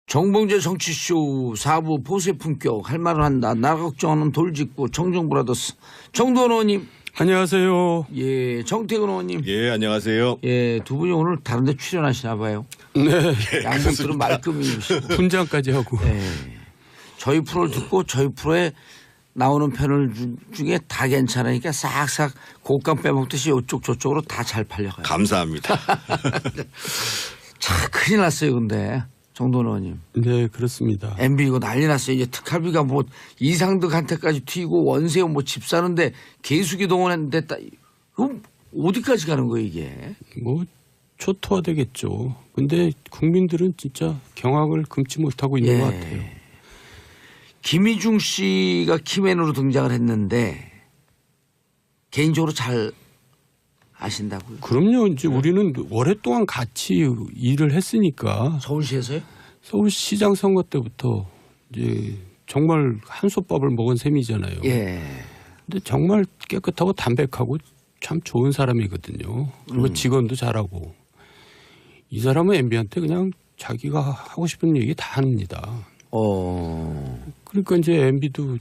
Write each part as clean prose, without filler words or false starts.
정봉재 정치쇼 4부 보수의 품격 할 말을 한다. 나라 걱정하는 돌직구 청정브라더스 정도원 의원님. 안녕하세요. 예, 정태근 의원님. 예, 안녕하세요. 예, 두 분이 오늘 다른 데 출연하시나 봐요. 네. 양복들은 말끔히 입으시고. 분장까지 하고. 예. 저희 프로를 듣고 저희 프로에 나오는 패널 중에 다 괜찮으니까 싹싹 곶감 빼먹듯이 이쪽 저쪽으로 다 잘 팔려가요. 감사합니다. 참 큰일 났어요 근데 정도원 의원님. 네, 그렇습니다. MB 이거 난리 났어요. 이제 특활비가 뭐 이상득한테까지 튀고 원세훈 뭐 집 사는데 개수기 동원했는데 그럼 어디까지 가는 거예요 이게? 뭐 초토화되겠죠. 근데 국민들은 진짜 경악을 금치 못하고 있는 예. 것 같아요. 김희중 씨가 키맨으로 등장을 했는데 개인적으로 잘 아신다고요? 그럼요. 이제 우리는 오랫동안 같이 일을 했으니까 서울시에서요? 서울시장 선거 때부터 이제 정말 한솥밥을 먹은 셈이잖아요. 예. 근데 정말 깨끗하고 담백하고 참 좋은 사람이거든요. 그리고 직원도 잘하고. 이 사람은 MB한테 그냥 자기가 하고 싶은 얘기 다 합니다. 그러니까 이제 MB도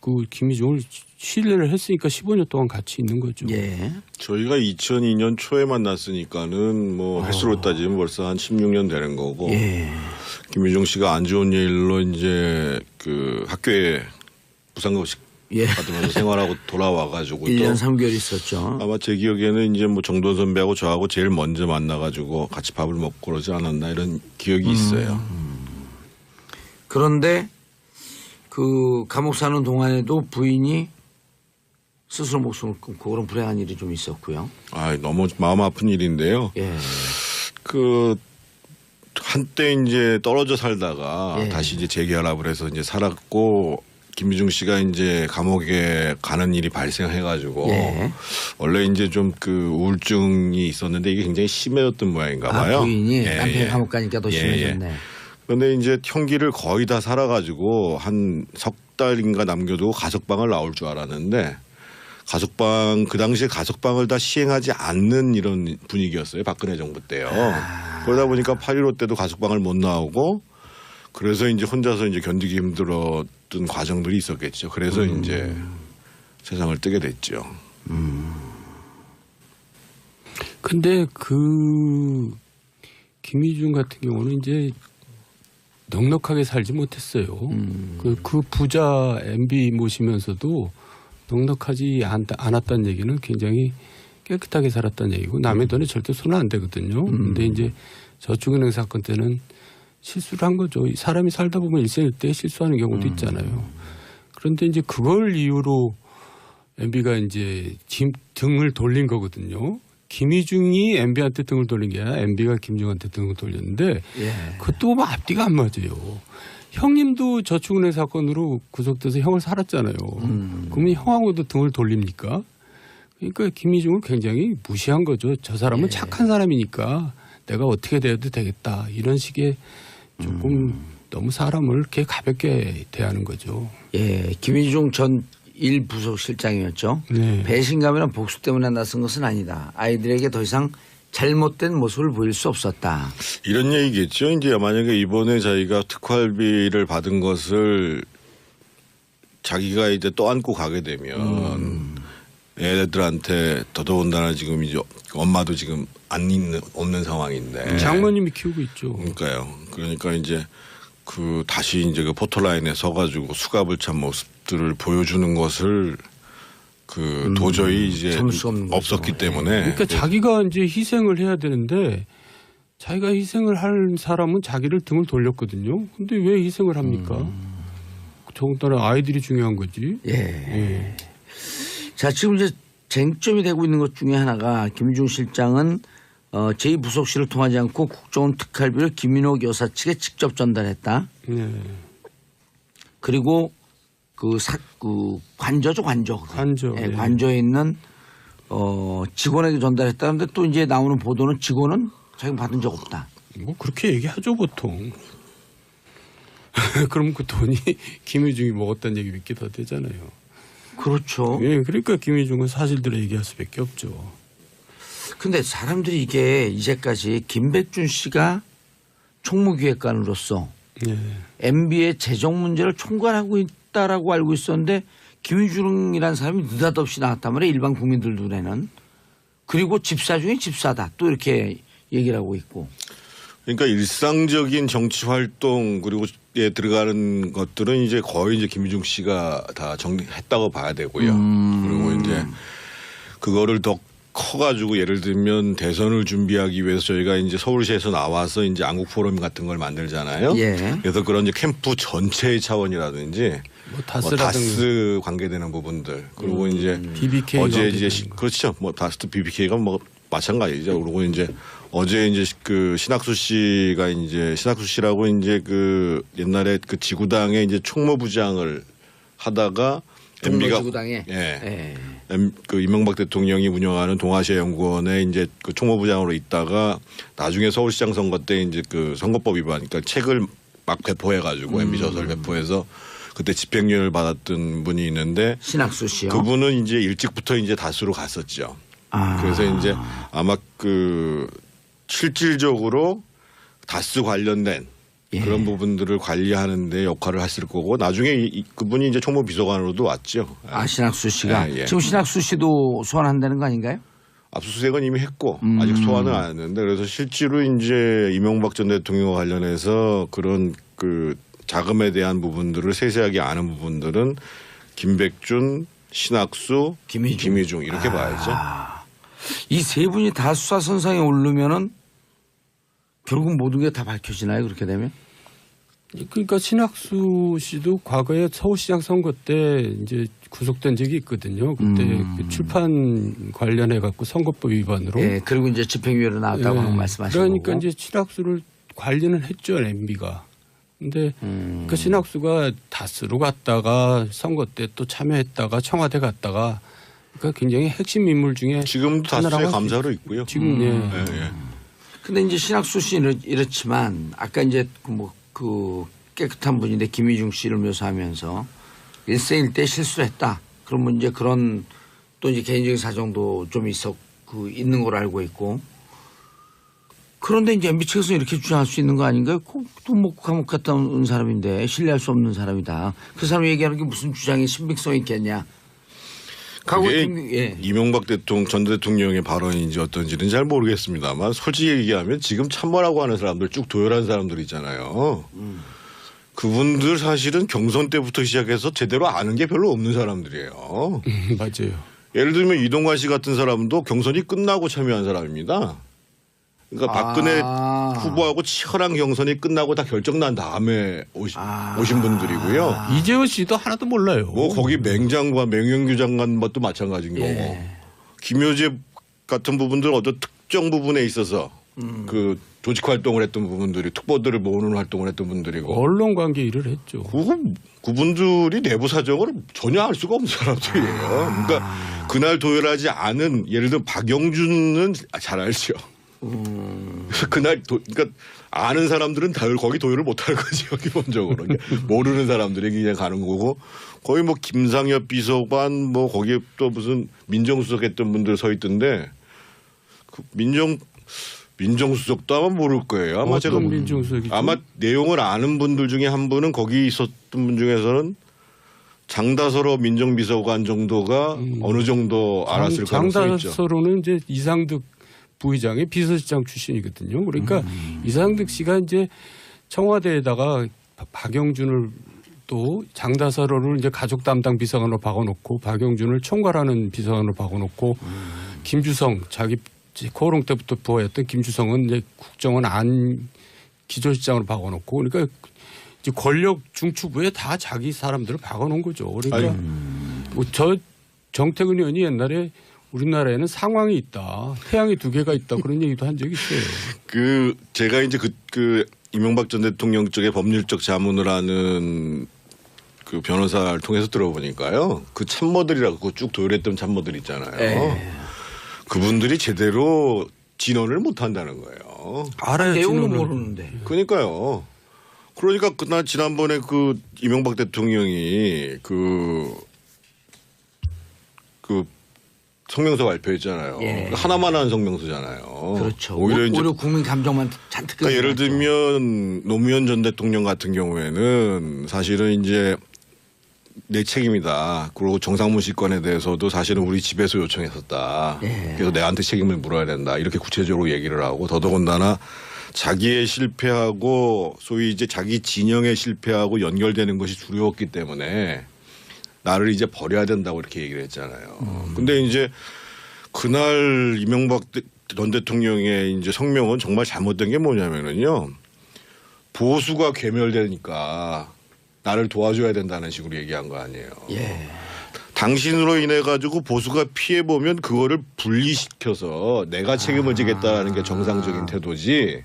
그 김희중을 신뢰를 했으니까 15년 동안 같이 있는 거죠. 예. 저희가 2002년 초에 만났으니까는 뭐 횟수로 따지면 벌써 한 16년 되는 거고. 예. 김유중 씨가 안 좋은 일로 이제 그 학교에 부상급식 예. 받으면서 생활하고 돌아와가지고 1년 또 3개월 있었죠. 아마 제 기억에는 이제 뭐 정돈 선배하고 저하고 제일 먼저 만나가지고 같이 밥을 먹고 그러지 않았나 이런 기억이 있어요. 그런데 그 감옥 사는 동안에도 부인이 스스로 목숨을 끊고 그런 불행한 일이 좀 있었고요. 아, 너무 마음 아픈 일인데요. 예. 그 한때 이제 떨어져 살다가 예. 다시 이제 재결합을 해서 이제 살았고 김유중 씨가 이제 감옥에 가는 일이 발생해가지고 예. 원래 이제 좀 그 우울증이 있었는데 이게 굉장히 심해졌던 모양인가 봐요. 부인이 예, 남편이 예. 감옥 가니까 더 예, 심해졌네. 그런데 이제 형기를 거의 다 살아가지고 한 석 달인가 남겨두고 가석방을 나올 줄 알았는데 가석방 그 당시에 가석방을 다 시행하지 않는 이런 분위기였어요. 박근혜 정부 때요. 그러다 보니까 8.15 때도 가석방을 못 나오고 그래서 이제 혼자서 이제 견디기 힘들었던 과정들이 있었겠죠. 그래서 이제 세상을 뜨게 됐죠. 근데 그 김희중 같은 경우는 이제 넉넉하게 살지 못했어요. 그 부자 MB 모시면서도 넉넉하지 않았다는 얘기는 굉장히 깨끗하게 살았다는 얘기고 남의 돈에 절대 손은 안 대거든요. 근데 이제 저축은행 사건 때는 실수를 한 거죠. 사람이 살다 보면 일생일대 실수하는 경우도 있잖아요. 그런데 이제 그걸 이유로 MB가 이제 등을 돌린 거거든요. 김희중이 MB한테 등을 돌린 게 아니라 MB가 김중한테 등을 돌렸는데 예. 그것도 뭐 앞뒤가 안 맞아요. 형님도 저축은행 사건으로 구속돼서 형을 살았잖아요. 그러면 형하고도 등을 돌립니까? 그러니까 김희중을 굉장히 무시한 거죠. 저 사람은 착한 사람이니까 내가 어떻게 되어도 되겠다. 이런 식의 조금 너무 사람을 이렇게 가볍게 대하는 거죠. 예. 김희중 전 1부속실장이었죠. 네. 배신감이나 복수 때문에 나선 것은 아니다. 아이들에게 더 이상 잘못된 모습을 보일 수 없었다. 이런 얘기겠죠. 이제 만약에 이번에 자기가 특활비를 받은 것을 자기가 이제 또 안고 가게 되면 애들한테 더더군다나 지금 이제 엄마도 지금 없는 상황인데. 장모님이 키우고 있죠. 그러니까요. 그러니까 이제 그 다시 이제 그 포토라인에 서가지고 수갑을 찬 모습들을 보여주는 것을 그 도저히 이제 참을 수 없는 없었기 거죠. 때문에. 그러니까 자기가 이제 희생을 해야 되는데 자기가 희생을 할 사람은 자기를 등을 돌렸거든요. 근데 왜 희생을 합니까? 더군다나 아이들이 중요한 거지. 예. 자, 지금 이제 쟁점이 되고 있는 것 중에 하나가 김희중 실장은 제2부속실을 통하지 않고 국정원 특활비를 김인옥 여사 측에 직접 전달했다. 네. 그리고 그 관저죠, 관저. 관저. 예, 네. 관저에 있는 직원에게 전달했다는데 또 이제 나오는 보도는 직원은 자기가 받은 적 없다. 뭐 그렇게 얘기하죠 보통. 그럼 그 돈이 김희중이 먹었다는 얘기 믿게 더 되잖아요. 그렇죠. 예, 그러니까 김희중은 사실대로 얘기할 수밖에 없죠. 근데 사람들이 이게 이제까지 김백준 씨가 총무기획관으로서 예. MB의 재정 문제를 총괄하고 있다라고 알고 있었는데 김유중이라는 사람이 느닷없이 나왔단 말이에요. 일반 국민들 눈에는. 그리고 집사 중에 집사다. 또 이렇게 얘기를 하고 있고. 그러니까 일상적인 정치 활동 그리고 에 들어가는 것들은 이제 거의 이제 김유중 씨가 다 정리했다고 봐야 되고요. 그리고 이제 그거를 더 커가지고 예를 들면 대선을 준비하기 위해서 저희가 이제 서울시에서 나와서 이제 안국 포럼 같은 걸 만들잖아요. 예. 그래서 그런 이제 캠프 전체의 차원이라든지 뭐 다스 관계되는 부분들 그리고 이제 BBK 어제 이제 그렇죠. 뭐 다스 BBK가 뭐 마찬가지죠. 그리고 이제 어제 이제 그 신학수 씨가 이제 신학수 씨라고 이제 그 옛날에 그 지구당의 이제 총무부장을 하다가 MB가 지구당에 예. 그 이명박 대통령이 운영하는 동아시아 연구원에 이제 그 총무부장으로 있다가 나중에 서울시장 선거 때 이제 그 선거법 위반 그러니까 책을 막 배포해가지고 MB 저서를 배포해서 그때 집행유예를 받았던 분이 있는데 신학수 씨요. 그분은 이제 일찍부터 이제 다수로 갔었죠. 그래서 이제 아마 그 실질적으로 다수 관련된 그런 부분들을 관리하는데 역할을 했을 거고 나중에 그분이 이제 총무비서관으로도 왔죠. 신학수 씨가 예. 지금 신학수 씨도 소환한다는 거 아닌가요? 압수수색은 이미 했고 아직 소환은 안 했는데 그래서 실제로 이제 이명박 전 대통령과 관련해서 그런 그 자금에 대한 부분들을 세세하게 아는 부분들은 김백준, 신학수, 김희중 이렇게 봐야죠. 이 세 분이 다 수사선상에 오르면은 결국 모든 게 다 밝혀지나요? 그렇게 되면? 그러니까 신학수 씨도 과거에 서울시장 선거 때 이제 구속된 적이 있거든요. 그때 그 출판 관련해 갖고 선거법 위반으로. 예. 그리고 이제 집행유예로 나왔다고 예. 말씀하시고. 그러니까 이제 신학수를 관리는 했죠, MB가. 근데 그 신학수가 다스로 갔다가 선거 때 또 참여했다가 청와대 갔다가 그러니까 굉장히 핵심 인물 중에 지금도 다수의 감사로 있고요. 지금 근데 이제 신학수 씨는 이렇지만 아까 이제 그 깨끗한 분인데 김희중 씨를 묘사하면서 일생일대 실수를 했다. 그러면 이제 그런 또 이제 개인적인 사정도 좀 있는 걸로 알고 있고. 그런데 이제 MB 측에서 이렇게 주장할 수 있는 거 아닌가요? 또 뭐 감옥 갔다 온 사람인데 신뢰할 수 없는 사람이다. 그 사람이 얘기하는 게 무슨 주장이 신빙성이 있겠냐. 그게 이명박 전 대통령의 발언인지 어떤지는 잘 모르겠습니다만 솔직히 얘기하면 지금 참모라고 하는 사람들 쭉 도열한 사람들 있잖아요. 그분들 사실은 경선 때부터 시작해서 제대로 아는 게 별로 없는 사람들이에요. 맞아요. 예를 들면 이동관 씨 같은 사람도 경선이 끝나고 참여한 사람입니다. 그러니까 박근혜 후보하고 치열한 경선이 끝나고 다 결정난 다음에 오신 분들이고요. 이재호 씨도 하나도 몰라요. 뭐 거기 맹장관, 맹영규 장관 것도 마찬가지인 거고. 김효재 같은 부분들 어떤 특정 부분에 있어서 그 조직 활동을 했던 부분들이 특보들을 모으는 활동을 했던 분들이고. 언론 관계 일을 했죠. 그분들이 내부 사정을 전혀 알 수가 없는 사람들이에요. 그러니까 그날 도열하지 않은 예를 들어 박영준은 잘 알죠. 그날 그러니까 아는 사람들은 다 거기 도열을 못할 거죠 기본적으로 모르는 사람들이 그냥 가는 거고 거의 뭐 김상엽 비서관 뭐 거기에 또 무슨 민정수석했던 분들 서 있던데 그 민정수석도 아마 모를 거예요. 아마 제가 민정수석이죠? 아마 내용을 아는 분들 중에 한 분은 거기 있었던 분 중에서는 장다서로 민정비서관 정도가 어느 정도 알았을 가능성이 있죠. 장다서로는 이제 이상득 부의장의 비서실장 출신이거든요. 그러니까 이상득 씨가 이제 청와대에다가 박영준을 또 장다서로를 이제 가족 담당 비서관으로 박아놓고 박영준을 총괄하는 비서관으로 박아놓고 김주성 자기 코오롱 때부터 부하였던 김주성은 이제 국정원 안 기조실장으로 박아놓고 그러니까 이제 권력 중추부에 다 자기 사람들을 박아놓은 거죠. 그러니까 뭐 저 정태근 의원이 옛날에 우리나라에는 상황이 있다. 태양이 두 개가 있다. 그런 얘기도 한 적이 있어요. 제가 이제 그 이명박 전 대통령 쪽에 법률적 자문을 하는 그 변호사를 통해서 들어보니까요. 그 참모들이라고 쭉 도열했던 참모들 있잖아요. 그분들이 제대로 진언을 못 한다는 거예요. 알아요. 내용은 모르는데. 그러니까요. 그러니까 나 지난번에 그 이명박 대통령이 그 성명서 발표했잖아요. 예. 하나만 한 성명서잖아요. 그렇죠. 오히려 이제 오히려 국민 감정만 잔뜩. 그러니까 예를 끌어들였죠. 들면 노무현 전 대통령 같은 경우에는 사실은 이제 내 책임이다. 그리고 정상문 씨 건에 대해서도 사실은 우리 집에서 요청했었다. 예. 그래서 내한테 책임을 물어야 된다. 이렇게 구체적으로 얘기를 하고 더더군다나 자기의 실패하고 소위 이제 자기 진영의 실패하고 연결되는 것이 두려웠기 때문에 나를 이제 버려야 된다고 이렇게 얘기를 했잖아요. 근데 이제 그날 이명박 전 대통령의 이제 성명은 정말 잘못된 게 뭐냐면은요. 보수가 괴멸되니까 나를 도와줘야 된다는 식으로 얘기한 거 아니에요. 예. 당신으로 인해 가지고 보수가 피해 보면 그거를 분리시켜서 내가 책임을 지겠다는 게 정상적인 태도지.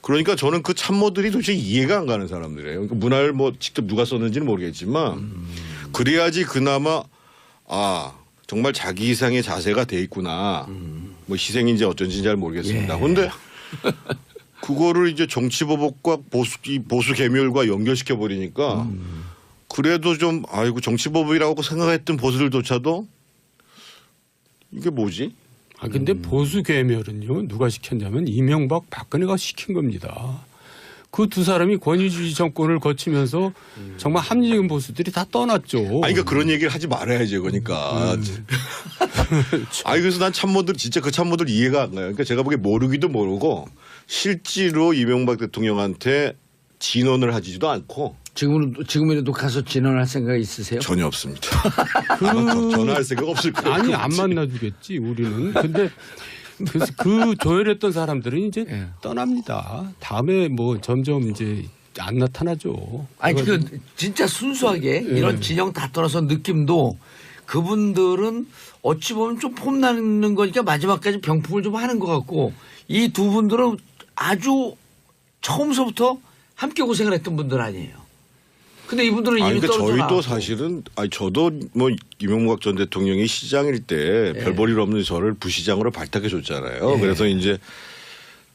그러니까 저는 그 참모들이 도대체 이해가 안 가는 사람들이에요. 그러니까 문화를 뭐 직접 누가 썼는지는 모르겠지만 그래야지 그나마 아 정말 자기 이상의 자세가 돼 있구나. 뭐 희생인지 어쩐지 잘 모르겠습니다. 예. 그런데 그거를 이제 정치보복과 보수 계멸과 연결시켜 버리니까 그래도 좀 아이고 정치보복이라고 생각했던 보수들조차도 이게 뭐지? 아 근데 보수 괴멸은요 누가 시켰냐면 이명박 박근혜가 시킨 겁니다. 그 두 사람이 권위주의 정권을 거치면서 정말 합리적인 보수들이 다 떠났죠. 아니 그러니까 그런 얘기를 하지 말아야지 그러니까. 아니 그래서 난 참모들 진짜 그 참모들 이해가 안 가요. 그러니까 제가 보기에 모르기도 모르고 실제로 이명박 대통령한테 진언을 하지도 않고 지금이라도 가서 진언할 생각 있으세요? 전혀 없습니다. 아마 전화할 생각 없을 거예요. 아니 안 만나주겠지 우리는. 근데 그래서 그 조율했던 사람들은 이제 예. 떠납니다. 다음에 뭐 점점 이제 안 나타나죠. 아니 그 진짜 순수하게 이런 진영 다 떠나서 느낌도 그분들은 어찌 보면 좀 폼나는 거니까 마지막까지 병풍을 좀 하는 것 같고 이 두 분들은 아주 처음서부터 함께 고생을 했던 분들 아니에요. 근데 이분들은 이미 그러니까 떨어져 저희도 나왔고. 사실은 아니 저도 뭐 이명박 전 대통령이 시장일 때 별 볼 일 없는 저를 부시장으로 발탁해 줬잖아요. 예. 그래서 이제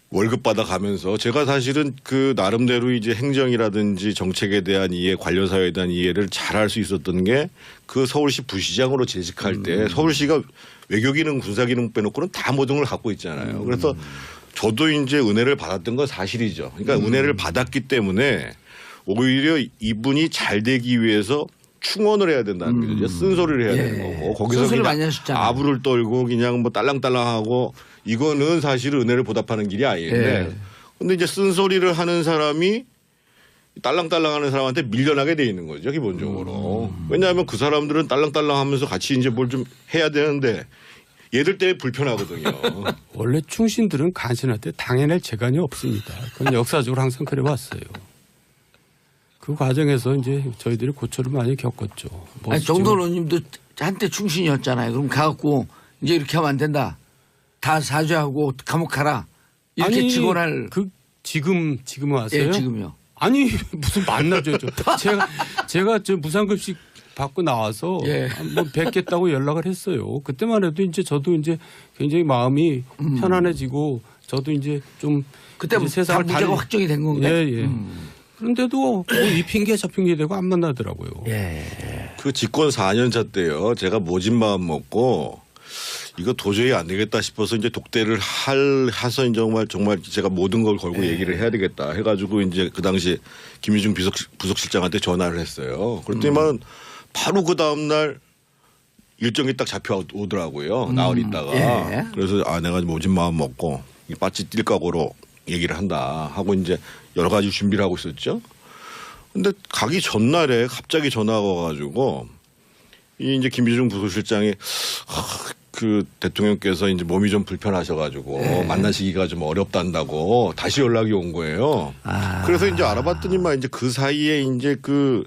월급 받아가면서 제가 사실은 그 나름대로 이제 행정이라든지 정책에 대한 이해, 관련 사회에 대한 이해를 잘할 수 있었던 게 그 서울시 부시장으로 재직할 때 서울시가 외교기능, 군사기능 빼놓고는 다 모든 걸 갖고 있잖아요. 그래서 저도 이제 은혜를 받았던 건 사실이죠. 그러니까 은혜를 받았기 때문에 오히려 이분이 잘 되기 위해서 충원을 해야 된다는 거죠. 쓴소리를 해야 되는 거고 거기서 쓴소리를 그냥 많이 하셨잖아요. 아부를 떨고 그냥 뭐 딸랑딸랑하고 이거는 사실 은혜를 보답하는 길이 아닌데 근데 이제 쓴소리를 하는 사람이 딸랑딸랑하는 사람한테 밀려나게 돼 있는 거죠 기본적으로. 왜냐하면 그 사람들은 딸랑딸랑하면서 같이 이제 뭘 좀 해야 되는데 얘들 때문에 불편하거든요. 원래 충신들은 간신할 때 당해낼 재간이 없습니다. 그건 역사적으로 항상 그래 왔어요. 그 과정에서 이제 저희들이 고초를 많이 겪었죠. 뭐 아니 정돈 의원님도 한때 충신이었잖아요. 그럼 가갖고 이제 이렇게 하면 안 된다. 다 사죄하고 감옥 가라. 이렇게 아니, 직원할. 지금 왔어요? 예, 지금요. 아니 무슨 만나죠. 제가 저 무상급식 받고 나와서 예. 한번 뵙겠다고 연락을 했어요. 그때만 해도 이제 저도 이제 굉장히 마음이 편안해지고 저도 이제 좀 그때 이제 다 세상을 문제가 확정이 된 건가요? 예. 그런데도 뭐이 핑계 저 핑계 대고 안 만나더라고요. 예. 그 집권 4년차 때요. 제가 모진 마음 먹고 이거 도저히 안 되겠다 싶어서 이제 독대를 해서 정말 제가 모든 걸 걸고 얘기를 해야 되겠다 해가지고 이제 그 당시 김유중 부속실장한테 전화를 했어요. 그랬더니만 바로 그 다음 날 일정이 딱 잡혀오더라고요. 나흘 있다가. 예. 그래서 내가 모진 마음 먹고 빠찌 뛸 각오로 얘기를 한다 하고 이제 여러 가지 준비를 하고 있었죠. 근데 가기 전날에 갑자기 전화가 와가지고 이 이제 김유중 부속실장이 그 대통령께서 이제 몸이 좀 불편하셔가지고 만나시기가 좀 어렵단다고 다시 연락이 온 거예요. 그래서 이제 알아봤더니만 이제 그 사이에 이제 그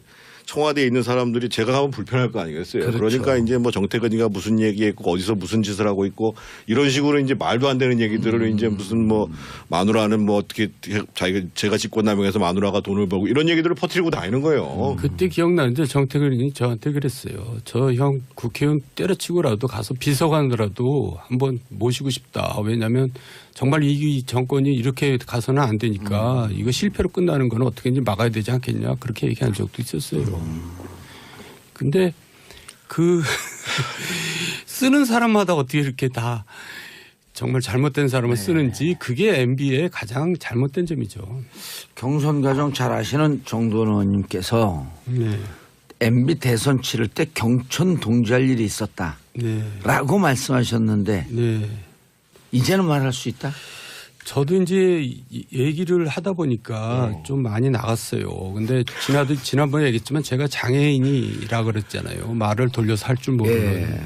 청와대에 있는 사람들이 제가 가면 불편할 거 아니겠어요. 그렇죠. 그러니까 이제 뭐 정태근이가 무슨 얘기했고 어디서 무슨 짓을 하고 있고 이런 식으로 이제 말도 안 되는 얘기들을 이제 무슨 뭐 마누라는 뭐 어떻게 제가 직권남용해서 마누라가 돈을 벌고 이런 얘기들을 퍼뜨리고 다니는 거예요. 그때 기억나는데 정태근이 저한테 그랬어요. 저 형 국회의원 때려치고라도 가서 비서관이라도 한번 모시고 싶다. 왜냐하면 정말 이 정권이 이렇게 가서는 안 되니까 이거 실패로 끝나는 건 어떻게든지 막아야 되지 않겠냐. 그렇게 얘기한 적도 있었어요. 근데 그 쓰는 사람마다 어떻게 이렇게 다 정말 잘못된 사람을 쓰는지 그게 MB의 가장 잘못된 점이죠. 경선 과정 잘 아시는 정도원 의원님께서 네. MB 대선 치를 때 경천 동지할 일이 있었다라고 네. 말씀하셨는데 네. 이제는 말할 수 있다? 저도 이제 얘기를 하다 보니까 좀 많이 나갔어요. 근데 지난번에 얘기했지만 제가 장애인이라 그랬잖아요. 말을 돌려서 할 줄 모르는.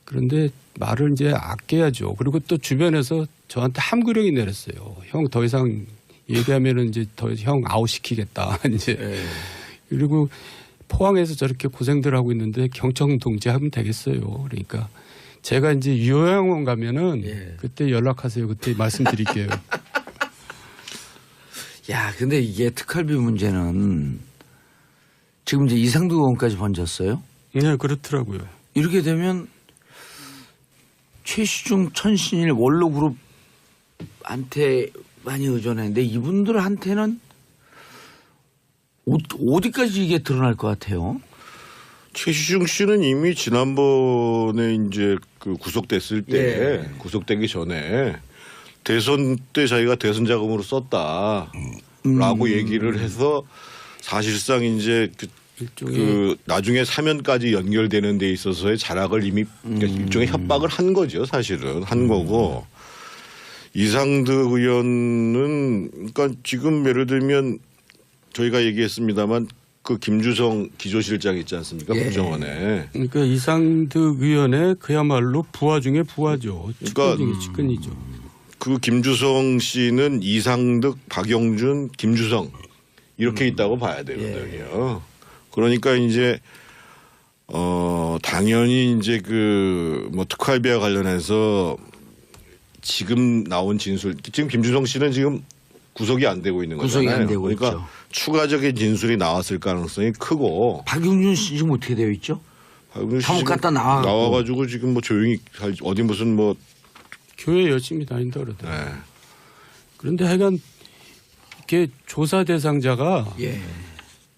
그런데 말을 이제 아껴야죠. 그리고 또 주변에서 저한테 함구령이 내렸어요. 형 더 이상 얘기하면은 이제 더 형 아웃시키겠다. 이제. 그리고 포항에서 저렇게 고생들 하고 있는데 경청 동지 하면 되겠어요. 그러니까 제가 이제 요양원 가면은 그때 연락하세요. 그때 말씀드릴게요. 야, 근데 이게 특활비 문제는 지금 이제 이상도 의원까지 번졌어요. 네, 그렇더라고요. 이렇게 되면 최시중, 천신일, 원로그룹한테 많이 의존했는데 이분들한테는 어디까지 이게 드러날 것 같아요? 최시중 씨는 이미 지난번에 이제 그 구속됐을 때 구속되기 전에 대선 때 자기가 대선 자금으로 썼다라고 얘기를 해서 사실상 이제 그 나중에 사면까지 연결되는 데 있어서의 자락을 이미 일종의 협박을 한 거죠. 사실은 한 거고 이상득 의원은 그러니까 지금 예를 들면 저희가 얘기했습니다만 그 김주성 기조실장 있지 않습니까? 국정원에. 그러니까 이상득 의원의 그야말로 부하 중에 부하죠. 그러니까 측근이죠. 그 김주성 씨는 이상득, 박영준, 김주성 이렇게 있다고 봐야 되거든요. 그러니까 이제 당연히 이제 그 뭐 특활비와 관련해서 지금 나온 진술, 지금 김주성 씨는 지금 구속이 안 되고 있는 거잖아요. 구속이 안 되고 그러니까 있죠. 추가적인 진술이 나왔을 가능성이 크고. 박용준 씨 지금 어떻게 되어 있죠? 박용준 씨 감옥 지금 갔다 나와가지고 지금 뭐 조용히 어디 무슨 뭐 교회 열심히 다닌다 그러더라고요. 네. 그런데 하여간 이렇게 조사 대상자가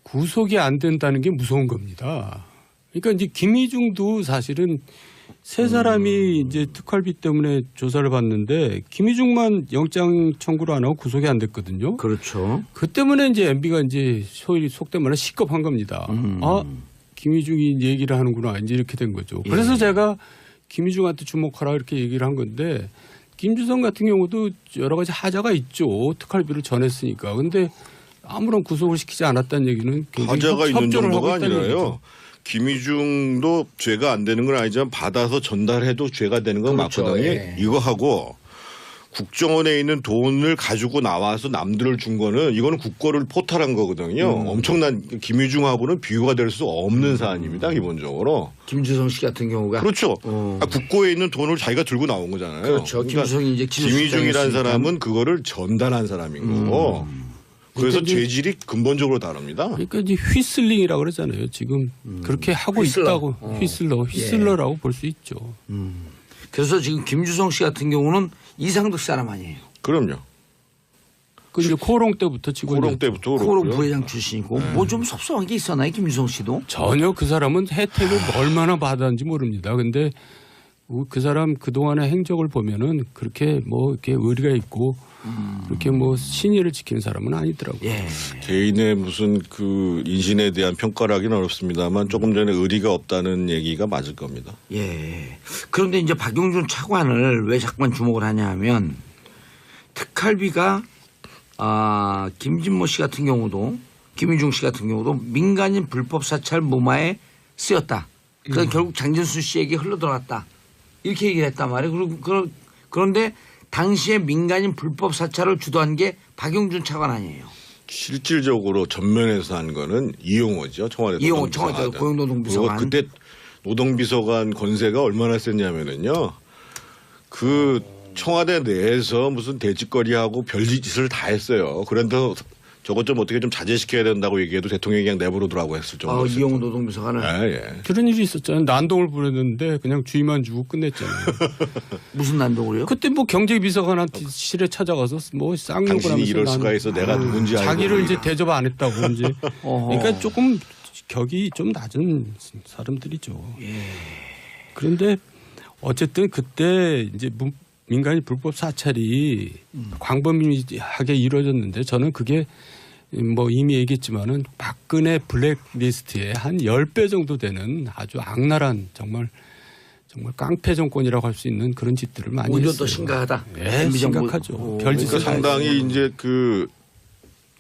구속이 안 된다는 게 무서운 겁니다. 그러니까 이제 김희중도 사실은 세 사람이 이제 특활비 때문에 조사를 받는데 김희중만 영장 청구를 안 하고 구속이 안 됐거든요. 그렇죠. 그 때문에 이제 MB가 이제 소위 속된 말로 시겁한 겁니다. 아, 김희중이 얘기를 하는구나. 이제 이렇게 된 거죠. 그래서 제가 김희중한테 주목하라 이렇게 얘기를 한 건데 김주성 같은 경우도 여러 가지 하자가 있죠. 특활비를 전했으니까. 근데 아무런 구속을 시키지 않았다는 얘기는 하자가 있는 협조를 정도가 하고 있다는 아니라요. 얘기죠. 김희중도 죄가 안 되는 건 아니지만 받아서 전달해도 죄가 되는 건 그렇죠. 맞거든요. 예. 이거 하고 국정원에 있는 돈을 가지고 나와서 남들을 준 거는 이거는 국고를 포탈한 거거든요. 엄청난 김희중하고는 비교가 될 수 없는 사안입니다. 기본적으로. 김주성 씨 같은 경우가 그렇죠. 국고에 있는 돈을 자기가 들고 나온 거잖아요. 그렇죠. 김주성이 이제 김희중이라는 사람은 그거를 전달한 사람인 거고. 그래서 죄질이 근본적으로 다릅니다. 그러니까 이제 휘슬링이라고 그러잖아요. 지금 그렇게 하고 휘슬러. 있다고 휘슬러라고 볼 수 있죠. 그래서 지금 김주성 씨 같은 경우는 이상득 사람 아니에요. 그럼요. 그 이제 코롱 때부터 직원이 코롱 때부터 코로 그렇고요. 부회장 출신이고 뭐 좀 섭섭한 게 있었나요, 김주성 씨도? 전혀 그 사람은 혜택을 얼마나 받았는지 모릅니다. 근데 그 사람 그동안의 행적을 보면은 그렇게 뭐 이렇게 의리가 있고 그렇게 뭐 신의를 지키는 사람은 아니더라고요. 예. 개인의 무슨 그 인신에 대한 평가를 하기는 어렵습니다만 조금 전에 의리가 없다는 얘기가 맞을 겁니다. 예. 그런데 이제 박용준 차관을 왜 자꾸만 주목을 하냐 하면 특활비가 김진모 씨 같은 경우도 김희중 씨 같은 경우도 민간인 불법 사찰 무마에 쓰였다. 그래서 결국 장진수 씨에게 흘러들어갔다. 이렇게 얘기를 했단 말이에요. 그런데 당시에 민간인 불법 사찰을 주도한 게 박용준 차관 아니에요. 실질적으로 전면에서 한 거는 이용호죠. 청와대 이용호 청와대 고용노동비서관. 그때 노동비서관 권세가 얼마나 셌냐면은요. 그 청와대 내에서 무슨 대짓거리하고 별짓을 다 했어요. 그런데 저것 좀 어떻게 좀 자제시켜야 된다고 얘기해도 대통령이 그냥 내버려두라고 했을 정도로. 이용호 노동비서관을. 예. 그런 일이 있었잖아요. 난동을 부렸는데 그냥 주의만 주고 끝냈잖아요. 무슨 난동을요? 그때 뭐 경제비서관한테 실에 찾아가서 뭐 쌍욕을 하면서 당신이 이럴 수가 있어. 내가 누군지 알고. 자기를 이제 대접 안 했다고 이제. 그러니까 조금 격이 좀 낮은 사람들이죠. 그런데 어쨌든 그때 이제 민간인 불법 사찰이 광범위하게 이루어졌는데 저는 그게 뭐 이미 얘기했지만은 박근혜 블랙리스트의 한 10배 정도 되는 아주 악랄한 정말 깡패 정권이라고 할 수 있는 그런 짓들을 많이 오히려 했어요. 더 심각하다. 네, 심각하죠. 별짓을 그러니까 상당히 이제 그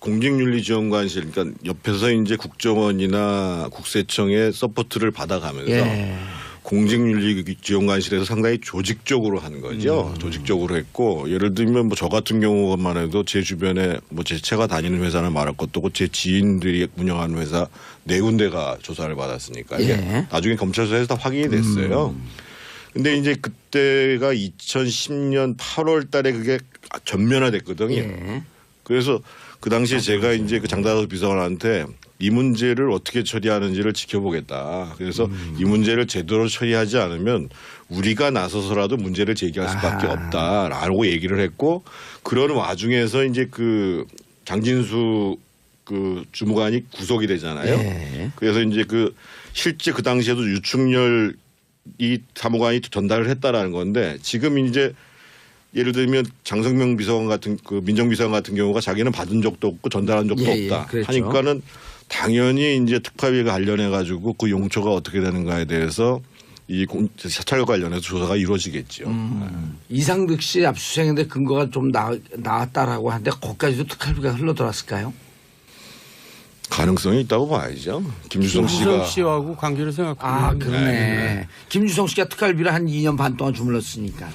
공직윤리지원관실, 그러니까 옆에서 이제 국정원이나 국세청의 서포트를 받아가면서 예. 공직윤리지원관실에서 상당히 조직적으로 한 거죠. 조직적으로 했고 예를 들면 뭐 저 같은 경우만 해도 제 주변에 뭐 제 채가 다니는 회사를 말할 것도 없고 제 지인들이 운영하는 회사 4군데가 조사를 받았으니까 이게 예. 나중에 검찰 수사에서 다 확인이 됐어요. 근데 이제 그때가 2010년 8월 달에 그게 전면화됐거든요. 예. 그래서 그 당시에 제가 이제 그 장다섯 비서관한테 이 문제를 어떻게 처리하는지를 지켜보겠다. 그래서 이 문제를 제대로 처리하지 않으면 우리가 나서서라도 문제를 제기할 수밖에 없다라고 얘기를 했고 그런 와중에서 이제 그 장진수 그 주무관이 구속이 되잖아요. 예. 그래서 이제 그 실제 그 당시에도 유충렬 이 사무관이 전달을 했다라는 건데 지금 이제 예를 들면 장성명 비서관 같은 그 민정비서관 같은 경우가 자기는 받은 적도 없고 전달한 적도 예, 없다 그랬죠. 하니까는 당연히 이제 특파위가 관련해 가지고 그 용처가 어떻게 되는가에 대해서 이 사찰과 관련해서 조사가 이루어지겠죠. 이상득 씨 압수수색인데 근거가 좀 나왔다라고 하는데 거기까지도 특활비가 흘러들었을까요? 가능성이 있다고 봐야죠. 김주성 씨가 씨하고 관계를 생각하면 아, 그러네. 김주성 씨가 특활비를 한 2년 반 동안 주물렀으니까.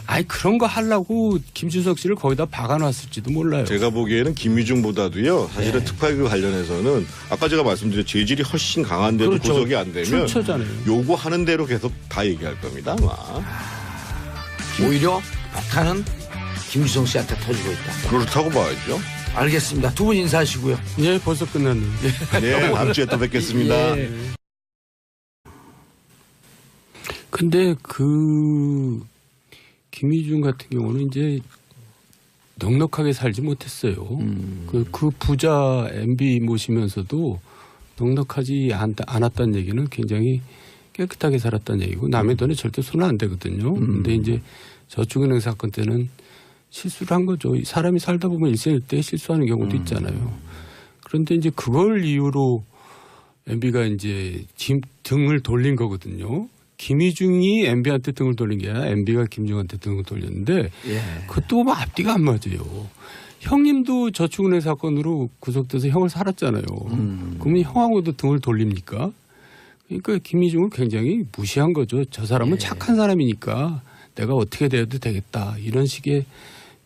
아니 그런 거 하려고 김주석 씨를 거기다 박아놨을지도 몰라요. 제가 보기에는 김희중보다도요. 사실은 특파위 관련해서는 아까 제가 말씀드린 재질이 훨씬 강한데도 그렇죠. 구속이 안 되면 출처잖아요. 요구하는 대로 계속 다 얘기할 겁니다. 아마. 오히려 폭탄은 김주성 씨한테 터지고 있다. 그렇다고 봐야죠. 알겠습니다. 두 분 인사하시고요. 예, 벌써 끝났는데. 네, 다음 주에 또 뵙겠습니다. 예. 근데 그 김희중 같은 경우는 이제 넉넉하게 살지 못했어요. 그 부자 MB 모시면서도 넉넉하지 않았다는 얘기는 굉장히 깨끗하게 살았다는 얘기고 남의 돈에 절대 손은 안 대거든요. 근데 이제 저축은행 사건 때는 실수를 한 거죠. 사람이 살다 보면 일생일대 실수하는 경우도 있잖아요. 그런데 이제 그걸 이유로 MB가 이제 등을 돌린 거거든요. 김희중이 MB한테 등을 돌린 게 아니라 MB가 김중한테 등을 돌렸는데 예. 그것도 뭐 앞뒤가 안 맞아요. 형님도 저축은행 사건으로 구속돼서 형을 살았잖아요. 그러면 형하고도 등을 돌립니까? 그러니까 김희중을 굉장히 무시한 거죠. 저 사람은 착한 사람이니까 내가 어떻게 대해도 되겠다. 이런 식의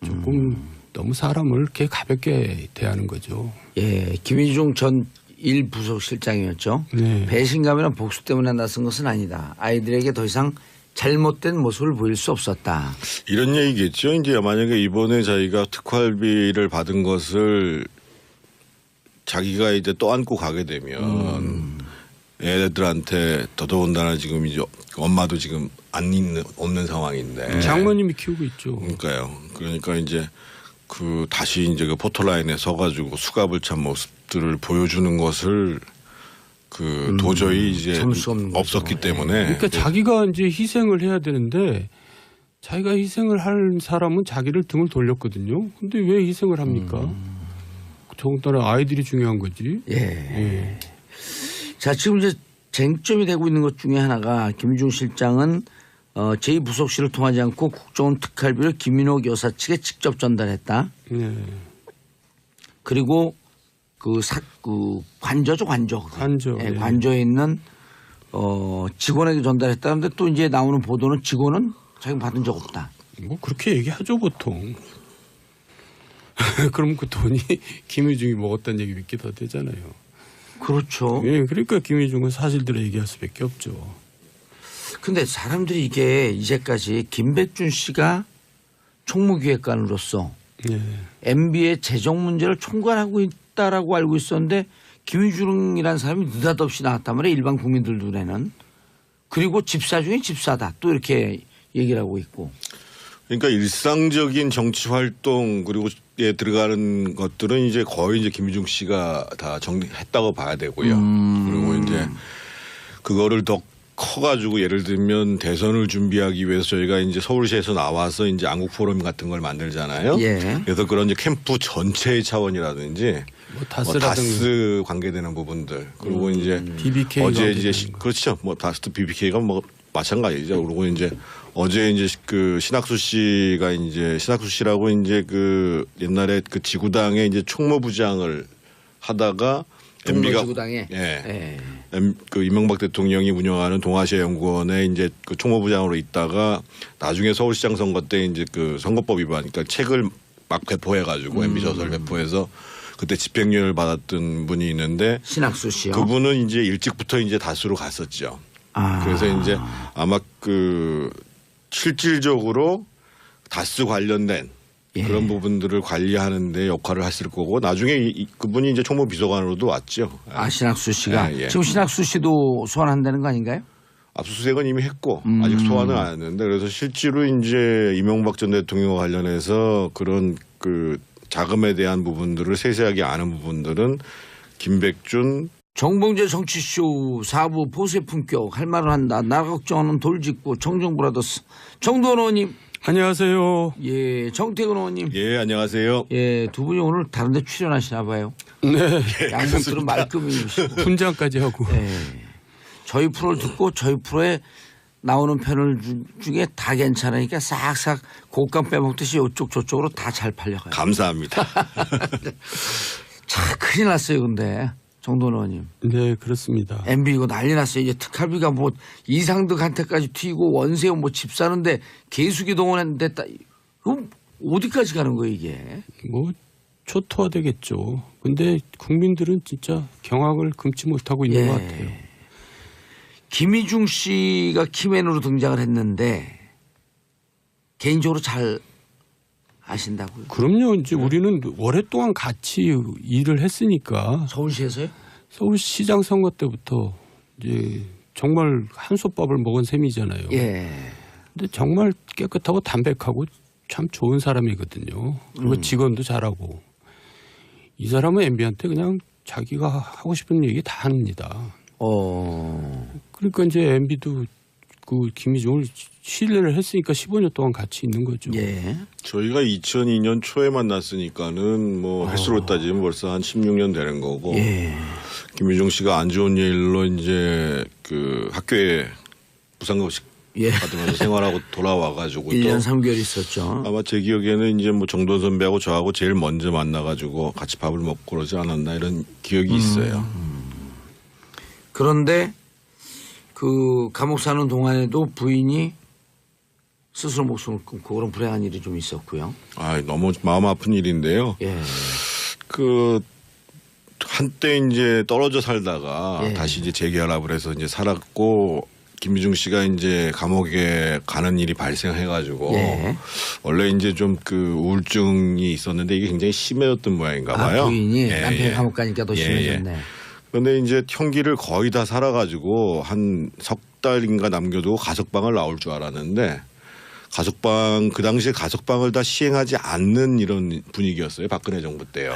조금 너무 사람을 이렇게 가볍게 대하는 거죠. 예. 김희중 전 1부속실장이었죠. 네. 배신감이나 복수 때문에 나선 것은 아니다. 아이들에게 더 이상 잘못된 모습을 보일 수 없었다. 이런 얘기겠죠. 이제 만약에 이번에 자기가 특활비를 받은 것을 자기가 이제 떠안고 가게 되면 애들한테 더더군다나 지금 이제 엄마도 지금 없는 상황인데. 장모님이 키우고 있죠. 그러니까요. 그러니까 이제 그 다시 이제 그 포토라인에 서가지고 수갑을 찬 모습들을 보여주는 것을 그 도저히 이제 참을 수 없는 없었기 거죠. 때문에. 그러니까 자기가 이제 희생을 해야 되는데 자기가 희생을 할 사람은 자기를 등을 돌렸거든요. 근데 왜 희생을 합니까? 더군다나 아이들이 중요한 거지. 예. 자, 지금 이제 쟁점이 되고 있는 것 중에 하나가 김희중 실장은 제2부속실을 통하지 않고 국정원 특활비를 김인옥 여사 측에 직접 전달했다. 네. 그리고 그 관저죠, 관저. 관저. 예, 네. 관저에 있는 직원에게 전달했다는데 또 이제 나오는 보도는 직원은 자기가 받은 적 없다. 뭐 그렇게 얘기하죠 보통. 그럼 그 돈이 김희중이 먹었다는 얘기 믿게 더 되잖아요. 그렇죠. 예, 그러니까 김희중은 사실대로 얘기할 수밖에 없죠. 근데 사람들이 이게 이제까지 김백준 씨가 총무기획관으로서 예. MB의 재정 문제를 총괄하고 있다라고 알고 있었는데 김희중이라는 사람이 느닷없이 나왔단 말이에요. 일반 국민들 눈에는. 그리고 집사 중에 집사다. 또 이렇게 얘기를 하고 있고. 그러니까 일상적인 정치 활동 그리고 에 들어가는 것들은 이제 거의 이제 김희중 씨가 다 정리했다고 봐야 되고요. 그리고 이제 그거를 더 커가지고 예를 들면 대선을 준비하기 위해서 저희가 이제 서울시에서 나와서 이제 안국 포럼 같은 걸 만들잖아요. 예. 그래서 그런 이제 캠프 전체의 차원이라든지 뭐 뭐 다스 관계되는 부분들 그리고 이제 BBK 어제 이제 그렇죠. 뭐 다스 BBK가 뭐 마찬가지죠. 그리고 이제 어제 이제 그 신학수 씨라고 이제 그 옛날에 그 지구당의 이제 총무부장을 하다가 MB가 동로지구당에 예. 그 이명박 대통령이 운영하는 동아시아 연구원에 이제 그 총무부장으로 있다가 나중에 서울시장 선거 때 이제 그 선거법 위반, 그러니까 책을 막 배포해가지고 MB 저서를 배포해서 그때 집행유예를 받았던 분이 있는데 신학수 씨요. 그분은 이제 일찍부터 이제 다수로 갔었죠. 아. 그래서 이제 아마 그 실질적으로 다수 관련된 예. 그런 부분들을 관리하는데 역할을 했을 거고 나중에 그분이 이제 총무비서관으로도 왔죠. 아, 신학수 씨가 예, 예. 지금 신학수 씨도 소환한다는 거 아닌가요? 압수수색은 이미 했고 아직 소환은 안 했는데 그래서 실제로 이제 이명박 전 대통령과 관련해서 그런 그 자금에 대한 부분들을 세세하게 아는 부분들은 김백준 정봉재 정치쇼 4부 보수의 품격 할 말을 한다. 나라 걱정하는 돌직구 청정브라더스 정도원 의원님. 안녕하세요. 예, 정태근 의원님. 예 안녕하세요. 예, 두 분이 오늘 다른 데 출연하시나 봐요. 네. 양복들은 말끔이시고. 분장까지 하고. 예. 저희 프로를 듣고 저희 프로에 나오는 패널 중에 다 괜찮으니까 싹싹 곶감 빼먹듯이 이쪽 저쪽으로 다 잘 팔려가요. 감사합니다. 참 큰일 났어요 근데 정도원 의원님. 네, 그렇습니다. MB 이거 난리 났어요. 이제 특활비가 뭐 이상득한테까지 튀고 원세훈 뭐 집 사는데 개수기 동원했는데 그럼 어디까지 가는 거예요 이게? 뭐 초토화되겠죠. 근데 국민들은 진짜 경악을 금치 못하고 있는 예. 것 같아요. 김희중 씨가 키맨으로 등장을 했는데 개인적으로 잘 아신다고요? 그럼요. 이제 우리는 오랫동안 같이 일을 했으니까 서울시에서요? 서울시장 선거 때부터 이제 정말 한솥밥을 먹은 셈이잖아요. 예. 근데 정말 깨끗하고 담백하고 참 좋은 사람이거든요. 그리고 직원도 잘하고. 이 사람은 MB한테 그냥 자기가 하고 싶은 얘기 다 합니다. 그러니까 이제 MB도 그 김희중을 신뢰를 했으니까 15년 동안 같이 있는 거죠. 예. 저희가 2002년 초에 만났으니까는 뭐 횟수로 따지면 벌써 한 16년 되는 거고 예. 김유중 씨가 안 좋은 일로 이제 그 학교에 부상급식 예. 받으면서 생활하고 돌아와가지고 1년 또 3개월 있었죠. 아마 제 기억에는 이제 뭐 정돈 선배하고 저하고 제일 먼저 만나가지고 같이 밥을 먹고 그러지 않았나 이런 기억이 있어요. 그런데 그 감옥 사는 동안에도 부인이 스스로 목숨을 끊고 그런 불행한 일이 좀 있었고요. 아 너무 마음 아픈 일인데요. 예. 그 한때 이제 떨어져 살다가 예. 다시 이제 재결합을 해서 이제 살았고 김유중 씨가 이제 감옥에 가는 일이 발생해가지고 예. 원래 이제 좀 그 우울증이 있었는데 이게 굉장히 심해졌던 모양인가 봐요. 아, 부인이 예, 남편이 예. 감옥 가니까 더 예, 심해졌네. 그런데 이제 형기를 거의 다 살아가지고 한 석 달인가 남겨두고 가석방을 나올 줄 알았는데 가석방 그 당시에 가석방을 다 시행하지 않는 이런 분위기였어요. 박근혜 정부 때요.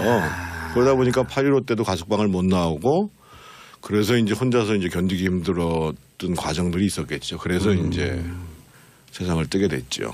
그러다 보니까 8.15 때도 가석방을 못 나오고 그래서 이제 혼자서 이제 견디기 힘들었던 과정들이 있었겠죠. 그래서 이제 세상을 뜨게 됐죠.